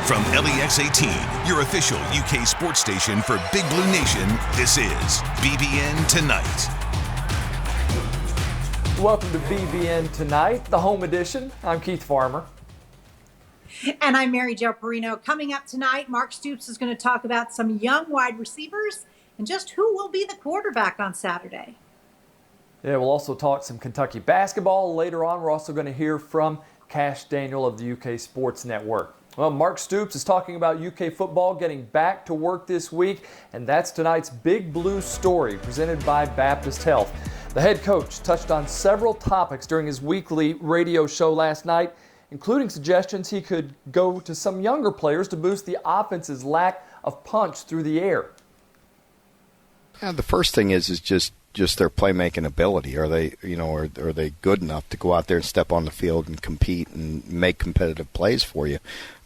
From LEX 18, your official UK sports station for Big Blue Nation, this is BBN Tonight. Welcome to BBN Tonight, the home edition. I'm Keith Farmer. And I'm Mary Jo Perino. Coming up tonight, Mark Stoops is going to talk about some young wide receivers and just who will be the quarterback on Saturday. Yeah, we'll also talk some Kentucky basketball. Later on, we're also going to hear from Cash Daniel of the UK Sports Network. Well, Mark Stoops is talking about UK football getting back to work this week, and that's tonight's Big Blue Story presented by Baptist Health. The head coach touched on several topics during his weekly radio show last night, including suggestions he could go to some younger players to boost the offense's lack of punch through the air. Yeah, the first thing is just their playmaking ability. Are they, are they good enough to go out there and step on the field and compete and make competitive plays for you?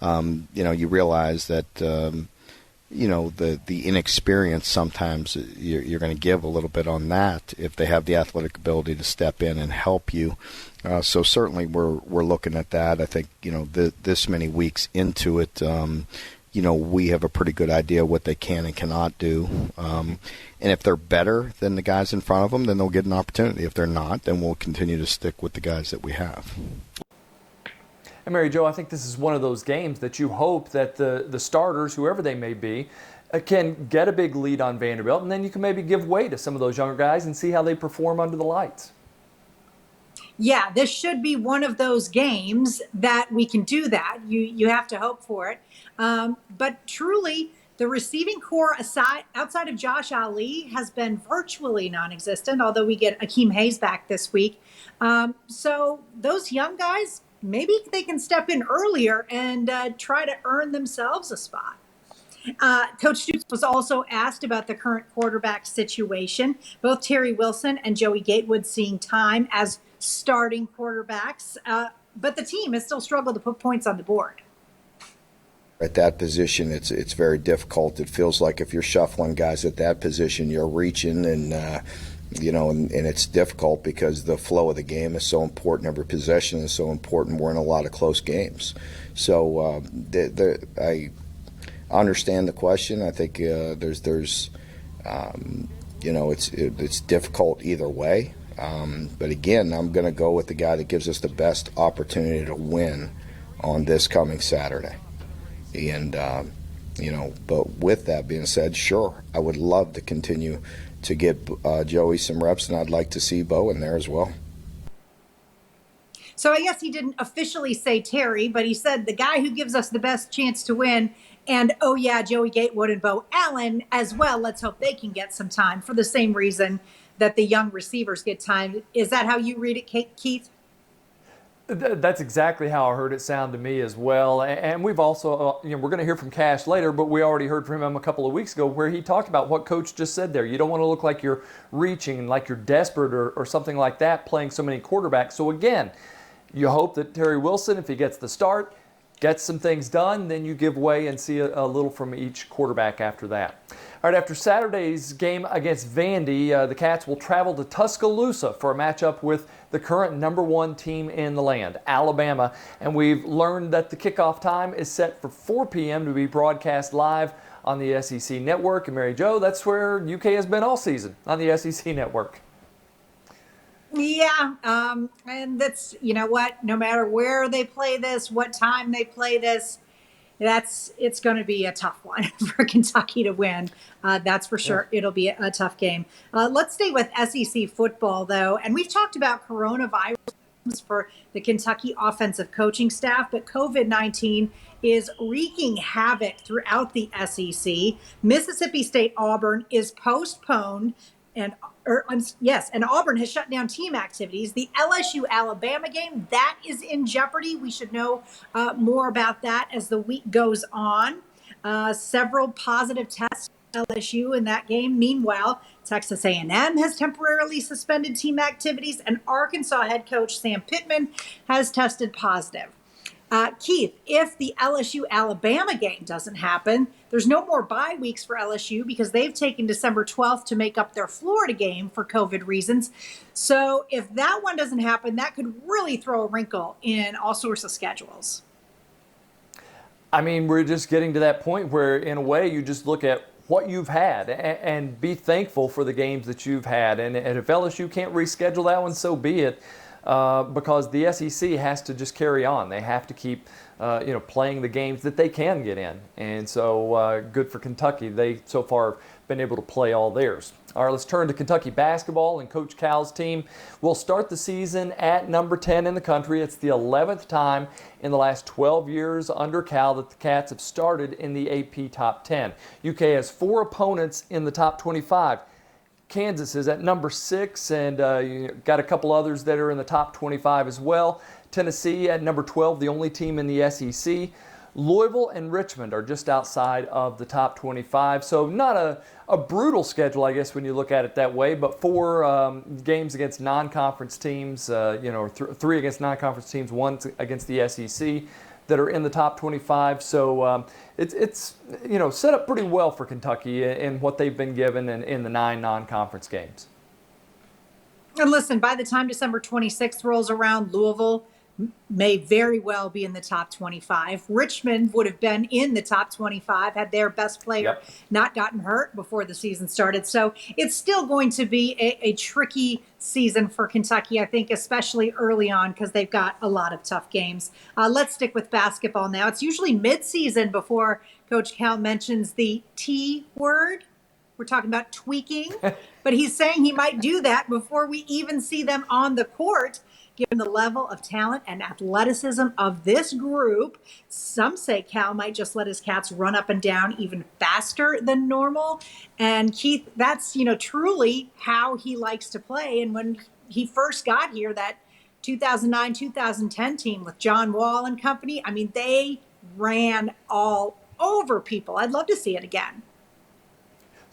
You realize that the inexperience sometimes you're going to give a little bit on that if they have the athletic ability to step in and help you. So certainly we're looking at that. I think this many weeks into it. We have a pretty good idea what they can and cannot do. And if they're better than the guys in front of them, then they'll get an opportunity. If they're not, then we'll continue to stick with the guys that we have. And Mary Jo, I think this is one of those games that you hope that the starters, whoever they may be, can get a big lead on Vanderbilt, and then you can maybe give way to some of those younger guys and see how they perform under the lights. Yeah, this should be one of those games that we can do that. You have to hope for it. But truly, the receiving core outside of Josh Ali has been virtually non-existent, although we get Akeem Hayes back this week. So those young guys, maybe they can step in earlier and try to earn themselves a spot. Coach Stoops was also asked about the current quarterback situation. Both Terry Wilson and Joey Gatewood seeing time as starting quarterbacks, but the team has still struggled to put points on the board. At that position, it's very difficult. It feels like if you're shuffling guys at that position, you're reaching, and and it's difficult because the flow of the game is so important. Every possession is so important. We're in a lot of close games, so I understand the question. I think it's difficult either way. But again, I'm going to go with the guy that gives us the best opportunity to win on this coming Saturday. And, but with that being said, sure, I would love to continue to get Joey some reps, and I'd like to see Bo in there as well. So I guess he didn't officially say Terry, but he said the guy who gives us the best chance to win. And, oh, yeah, Joey Gatewood and Bo Allen as well. Let's hope they can get some time for the same reason that the young receivers get time. Is that how you read it, Keith? That's exactly how I heard it sound to me as well. And we've also, we're going to hear from Cash later, but we already heard from him a couple of weeks ago where he talked about what Coach just said there. You don't want to look like you're reaching and like you're desperate or something like that playing so many quarterbacks. So again, you hope that Terry Wilson, if he gets the start, gets some things done, then you give way and see a little from each quarterback after that. All right, after Saturday's game against Vandy, the Cats will travel to Tuscaloosa for a matchup with the current #1 team in the land, Alabama. And we've learned that the kickoff time is set for 4 p.m. to be broadcast live on the SEC Network. And Mary Jo, that's where UK has been all season, on the SEC Network. Yeah, and that's, no matter where they play this, what time they play this, it's going to be a tough one for Kentucky to win. That's for sure. Yeah. It'll be a tough game. Let's stay with SEC football, though. And we've talked about coronavirus for the Kentucky offensive coaching staff, but COVID-19 is wreaking havoc throughout the SEC. Mississippi State Auburn is postponed, and Auburn has shut down team activities. The LSU-Alabama game, that is in jeopardy. We should know more about that as the week goes on. Several positive tests for LSU in that game. Meanwhile, Texas A&M has temporarily suspended team activities, and Arkansas head coach Sam Pittman has tested positive. Keith, if the LSU-Alabama game doesn't happen, there's no more bye weeks for LSU because they've taken December 12th to make up their Florida game for COVID reasons. So if that one doesn't happen, that could really throw a wrinkle in all sorts of schedules. I mean, we're just getting to that point where, in a way, you just look at what you've had and be thankful for the games that you've had. And if LSU can't reschedule that one, so be it, because the SEC has to just carry on. They have to keep playing the games that they can get in. And so good for Kentucky. They so far have been able to play all theirs. All right, let's turn to Kentucky basketball, and Coach Cal's team will start the season at number 10 in the country. It's the 11th time in the last 12 years under Cal that the Cats have started in the AP Top 10. UK has 4 opponents in the top 25. Kansas is at number 6, and you got a couple others that are in the top 25 as well. Tennessee at number 12, the only team in the SEC. Louisville and Richmond are just outside of the top 25. So not a brutal schedule, I guess, when you look at it that way, but 4 games against non-conference teams, 3 against non-conference teams, 1 against the SEC that are in the top 25. So it's set up pretty well for Kentucky in what they've been given in the 9 non-conference games. And listen, by the time December 26th rolls around, Louisville may very well be in the top 25. Richmond would have been in the top 25 had their best player not gotten hurt before the season started. So it's still going to be a tricky season for Kentucky, I think, especially early on, because they've got a lot of tough games. Let's stick with basketball now. It's usually mid-season before Coach Cal mentions the T word. We're talking about tweaking, but he's saying he might do that before we even see them on the court. Given the level of talent and athleticism of this group, some say Cal might just let his Cats run up and down even faster than normal. And Keith, that's, truly how he likes to play. And when he first got here, that 2009-2010 team with John Wall and company, I mean, they ran all over people. I'd love to see it again.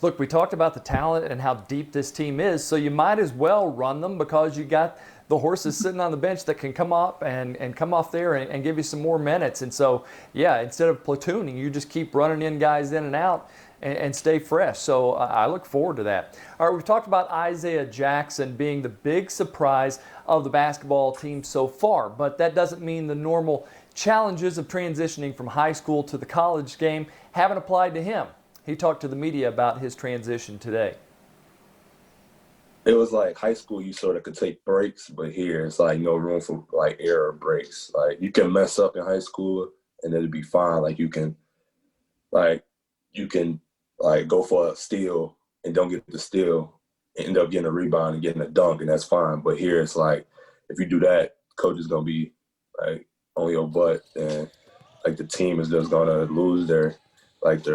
Look, we talked about the talent and how deep this team is, so you might as well run them because you got the horses sitting on the bench that can come up and come off there and give you some more minutes. And so, yeah, instead of platooning, you just keep running in guys in and out and stay fresh. So I look forward to that. All right, we've talked about Isaiah Jackson being the big surprise of the basketball team so far, but that doesn't mean the normal challenges of transitioning from high school to the college game haven't applied to him. He talked to the media about his transition today. It was like high school, you sort of could take breaks, but here it's like no room for like error breaks. Like you can mess up in high school and it'll be fine. Like you can go for a steal and don't get the steal, end up getting a rebound and getting a dunk, and that's fine. But here it's like if you do that, coach is gonna be like on your butt, and like the team is just gonna lose their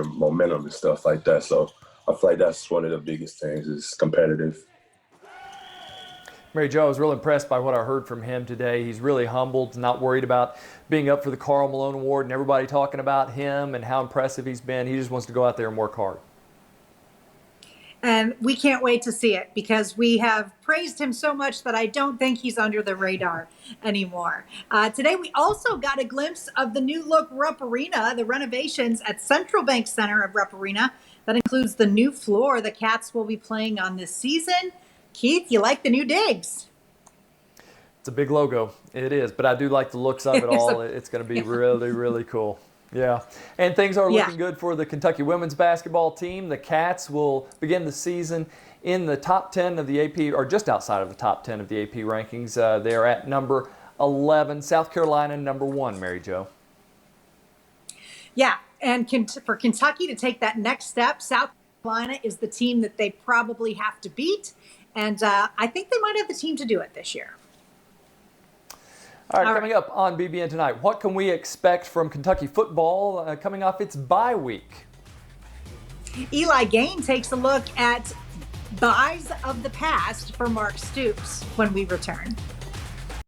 momentum and stuff like that. So I feel like that's one of the biggest things is competitive. Mary Jo, I was real impressed by what I heard from him today. He's really humbled, not worried about being up for the Karl Malone Award and everybody talking about him and how impressive he's been. He just wants to go out there and work hard. And we can't wait to see it because we have praised him so much that I don't think he's under the radar anymore. Today, we also got a glimpse of the new look RUPP Arena, the renovations at Central Bank Center of RUPP Arena. That includes the new floor the Cats will be playing on this season. Keith, you like the new digs? It's a big logo. It is, but I do like the looks of it all. It's going to be really, really cool. Yeah, and things are looking good for the Kentucky women's basketball team. The Cats will begin the season in the top 10 of the AP, or just outside of the top 10 of the AP rankings. They are at number 11. South Carolina, number 1, Mary Jo. Yeah, and for Kentucky to take that next step, South Carolina is the team that they probably have to beat. And I think they might have the team to do it this year. All right, coming up on BBN Tonight, what can we expect from Kentucky football coming off its bye week? Eli Gain takes a look at buys of the past for Mark Stoops when we return.